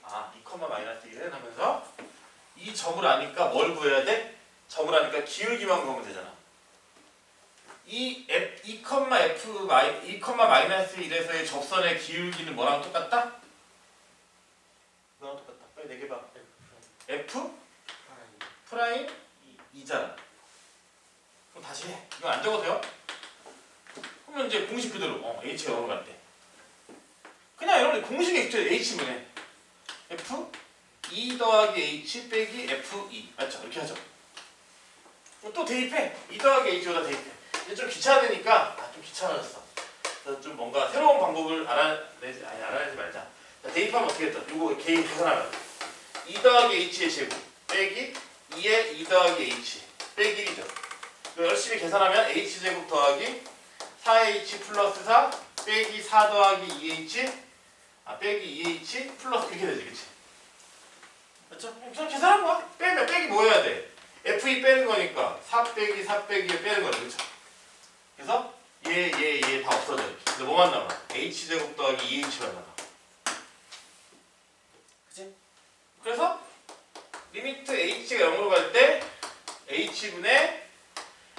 아 2,-1은 하면서 이 점을 아니까 뭘 구해야 돼? 점을 아니까 기울기만 구하면 되잖아. 이 2,-1에서의 접선의 기울기는 뭐랑 똑같다? 뭐랑 똑같다. 빨리 내게 봐. F 프라임 2잖아. 그럼 다시 해. 이거 안 적어도 돼요? 그러면 이제 공식 그대로 H가 넘어갈 때 그냥 여러분이 공식에 있죠. H면 해. F 2 더하기 H 빼기 F2 맞죠? 이렇게 하죠. 그럼 또 대입해. 2 더하기 H보다 대입해. 이제 좀 귀찮으니까 좀 귀찮아졌어. 그래서 좀 뭔가 새로운 방법을 알아내지 말자. 자, 대입하면 어떻게 했다? 이거 개인 계산하면 2 더하기 H의 제곱 빼기 2의 2 더하기 H 빼기 1이죠. 열심히 계산하면 H제곱 더하기 4H 플러스 4 빼기 4 더하기 2H 빼기 2H 플러스 그렇게 되지, 그치? 맞죠? 그냥 계산한 거야. 빼면 빼기 뭐 해야 돼? F2 빼는 거니까 4 빼기 4 빼기 빼는 거죠, 그쵸? 그래서 얘 다 없어져. 근데 뭐만 남아? H제곱 더하기 2H만 남아. 그치? 그래서 리미트 H가 0으로 갈 때 H분의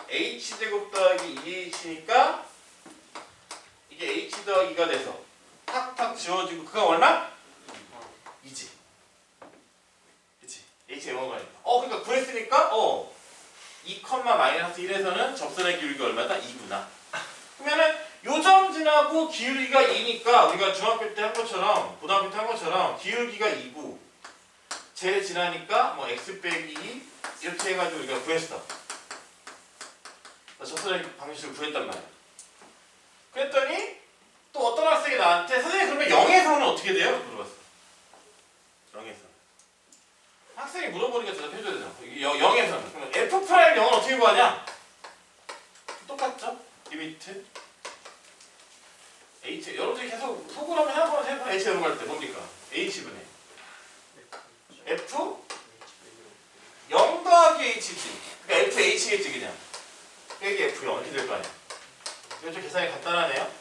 H제곱 더하기 2H니까 이게 H 더하기가 돼서 탁탁 지워지고 그가 얼마? 2지. 그치? H가 0으로 가니까 그러니까 구했으니까 2,-1에서는 접선의 기울기가 얼마다? 2구나. 그러면은 요점 지나고 기울기가 2니까 우리가 중학교 때 한 것처럼 고등학교 때 한 것처럼 기울기가 2고 제 지나니까 뭐 x 빼기 2 이렇게 해가지고 우리가 구했어. 접선의 방식을 구했단 말이야. 그랬더니 또 어떤 학생이 나한테 선생님 그러면 0에서는 어떻게 돼요? 물어봤어. 0에서. 학생이 물어보니까 대답해줘야 되잖아. 0에서는. 그러면 F'0은 어떻게 구하냐? 똑같죠? 리미트 H. 여러분들이 계속 속으로 한번 해보면 H 넘어갈 때 뭡니까? H분의 F 0 더하기 H지. 그러니까 FH겠지 그냥. 빼기 F0 이렇게 될 거 아니야. 이거 좀 계산이 간단하네요.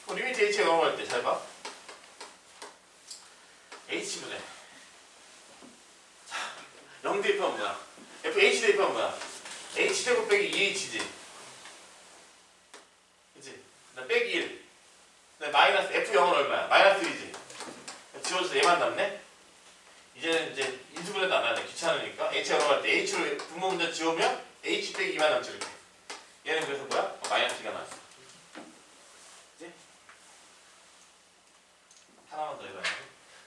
그럼 리미트 H가 넘어갈 때 잘 봐. H분의 0 대입하면 뭐야? FH 대입하면 뭐야? H제곱 빼기 2H지. 그치? 나 빼기 1. 마이너스 F0은 얼마야? 마이너스 1이지. 지워져서 얘만 남네? 이제는 이제 인수분해도 안 하네. 귀찮으니까. H가 넘어갈 때 H를 분모 문제 지우면 H 빼기 2만 남지 이렇게. 얘는 그래서 뭐야? 마이너스 2가 나왔어. 그치? 하나만 더 해봐야 돼.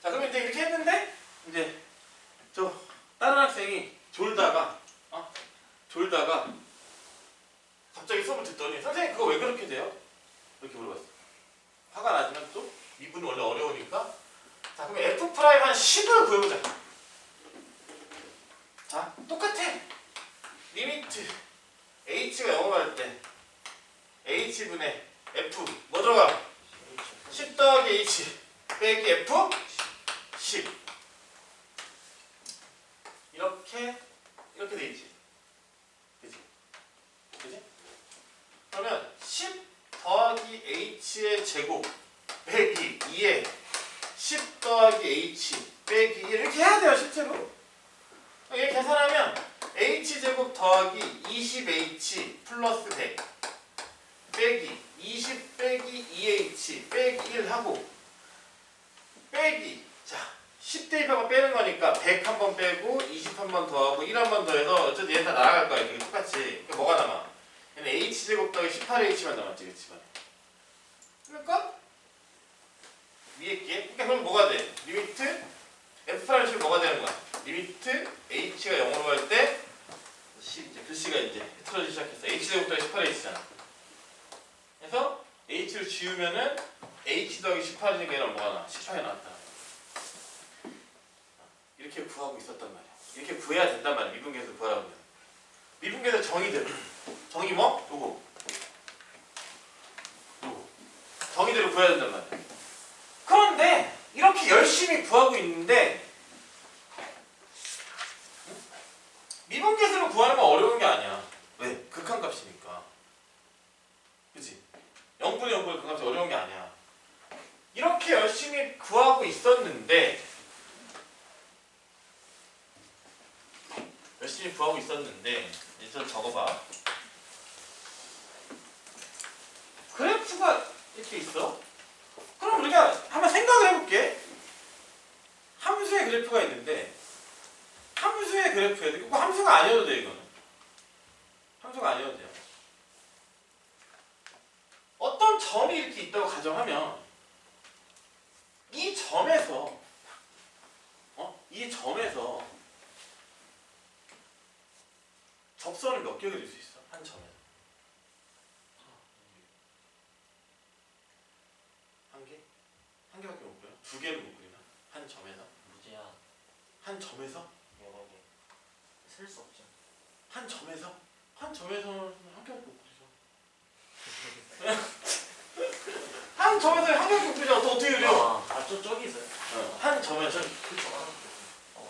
자, 그럼 이제 이렇게 했는데 이제 저 다른 학생이 졸다가 갑자기 수업을 듣더니 선생님 그거 왜 그렇게 돼요? 이렇게 물어봤어. 화가 나지만 또 미분이 원래 어려우니까 자 그럼 F' 한 10을 구해보자. 자 똑같아. 리미트 H가 0을 갈 때 H분의 F 뭐 들어가? 10 더하기 H 빼기 F 10 이렇게 돼 있지. 그지? 그러면 10 더하기 H의 제곱 빼기 2의 10 더하기 H 빼기 1 이렇게 해야 돼요 실제로. 이렇게 계산하면 H제곱 더하기 20H 플러스 100 빼기 20 빼기 2H 빼기 1 하고 빼기 자 10 대입하고 빼는 거니까 100 한 번 빼고 20 한 번 더하고 1 한 번 더해서 어쨌든 얘는 다 날아갈 거야. 이게 똑같이. 그러니까 뭐가 남아? 얘는 H제곱 더하기 18H만 남았지. 그치? 그러니까 위에 게 그러니까 그럼 뭐가 돼? 리미트 F8을 지금 뭐가 되는 거야? 리미트 H가 0으로 갈 때 이제 글씨가 이제 흐트러지기 시작했어. H제곱 더하기 18H잖아. 그래서 H를 지우면은 H 더하기 18이니까 얘는 뭐가 나? 18이 나왔다. 구하고 있었단 말이야. 이렇게 구해야 된단 말이야. 미분계에서 구하라고 하면. 미분계에서 정의대로. 정의 뭐? 요거. 정의대로 구해야 된단 말이야. 그런데 이렇게 열심히 구하고 있는데 미분계수로 구하는 건 어려운 게 아니야. 왜? 극한값이니까. 그치? 0분의 0분의 극한값이 어려운 게 아니야. 이렇게 열심히 구하고 있었는데 이제 좀 적어봐. 그래프가 이렇게 있어. 그럼 우리가 한번 생각을 해볼게. 함수의 그래프가 있는데 함수의 그래프에 꼭 함수가 아니어도 돼. 이거는 함수가 아니어도 돼요. 어떤 점이 이렇게 있다고 가정하면 이 점에서 접선을 몇 개 그릴 수 있어? 한 점에서 한 개? 한 개밖에 못 그려? 두 개를 못 그리나? 한 점에서? 무제한 한 점에서? 여러 개. 쓸 수 없죠. 한 점에서는 한 개밖에 못 그리죠. 한 점에서 한 개밖에 못 그리잖아. 또 어떻게 그려? 저기 있어요. 한 점에서. 그쵸.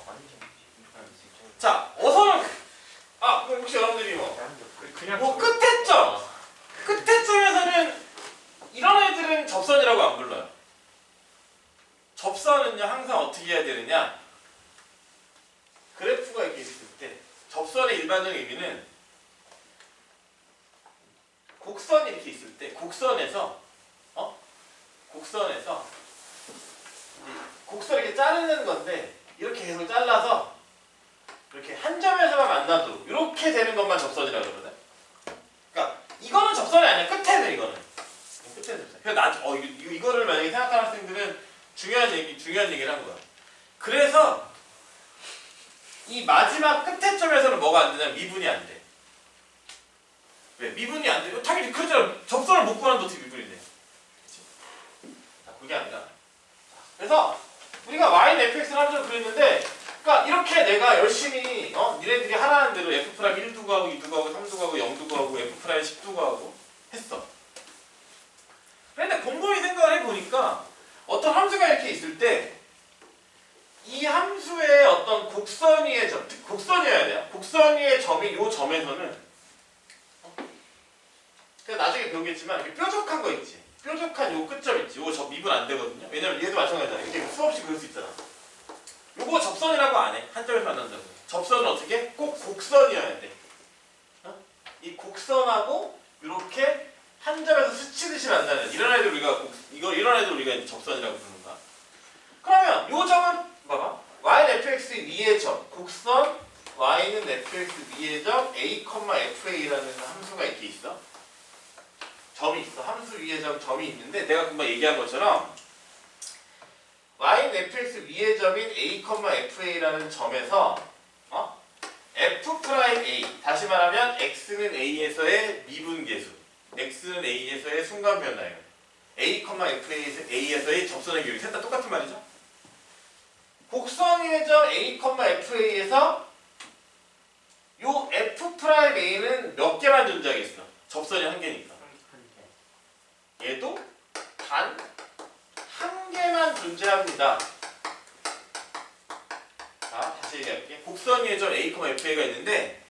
아니죠. 자, 어서는 그럼 혹시 여러분들이 그냥 끝에점에서는 이런 애들은 접선이라고 안 불러요. 접선은요 항상 어떻게 해야 되느냐? 그래프가 이렇게 있을 때 접선의 일반적인 의미는 곡선이 이렇게 있을 때 곡선에서 곡선 이렇게 자르는 건데 이렇게 계속 잘라서 이렇게 한 점에서만 만나도 이렇게 되는 것만 접선이라고 그러거든. 그러니까 이거는 접선이 아니야. 끝에는 이거는. 끝에는 접선. 그래서 이거를 만약에 생각하는 학생들은 중요한 얘기를 한 거야. 그래서 이 마지막 끝에 점에서는 뭐가 안 되냐면 미분이 안 돼. 왜? 미분이 안 돼. 당연히 그렇잖아. 접선을 못 구하는데 어떻게 미분이 돼? 그치? 그게 아니라. 그래서 우리가 y fx를 함수로 그렸는데 그러니까 이렇게 내가 열심히 니네들이 하라는 대로 f 프라임 1도 구하고 2도 구하고 3도 구하고 0도 구하고 f 프라임 10도 구하고 했어. 그런데 곰곰이 생각을 해보니까 어떤 함수가 이렇게 있을 때 이 함수의 어떤 곡선 위의 점, 곡선이어야 돼요. 곡선 위의 점이 이 점에서는 그래서 나중에 배우겠지만 이렇게 뾰족한 거 있지. 뾰족한 요 끝점 있지. 요거 저 미분 안 되거든요. 왜냐면 얘도 마찬가지잖아. 이렇게 수없이 그릴 수 있잖아. 요거 접선이라고 안 해. 한 점에서 만난다고. 접선은 어떻게? 꼭 곡선이어야 돼. 이 곡선하고 이렇게 한 점에서 스치듯이 만나는 이런 애들 우리가 이제 접선이라고 부르는 거야. 그러면 요 점은 봐봐. y는 fx 위의 점. 곡선 y는 fx 위의 점 a, fa라는 함수가 이렇게 있어. 점이 있어. 함수 위의 점이 있는데 내가 금방 얘기한 것처럼 y는 fx 위의 점인 a, fa라는 점에서 f'A 다시 말하면 x는 a에서의 미분계수 x는 a에서의 순간 변화예요. a, fa에서의 접선의 기울기 셋 다 똑같은 말이죠. 곡선 위의 점 a, fa에서 요 f'A는 몇 개만 존재하겠어? 접선이 한 개니까. 얘도 단 한 개만 존재합니다. 자, 다시 얘기할게. 곡선 위의 점 a, fa가 있는데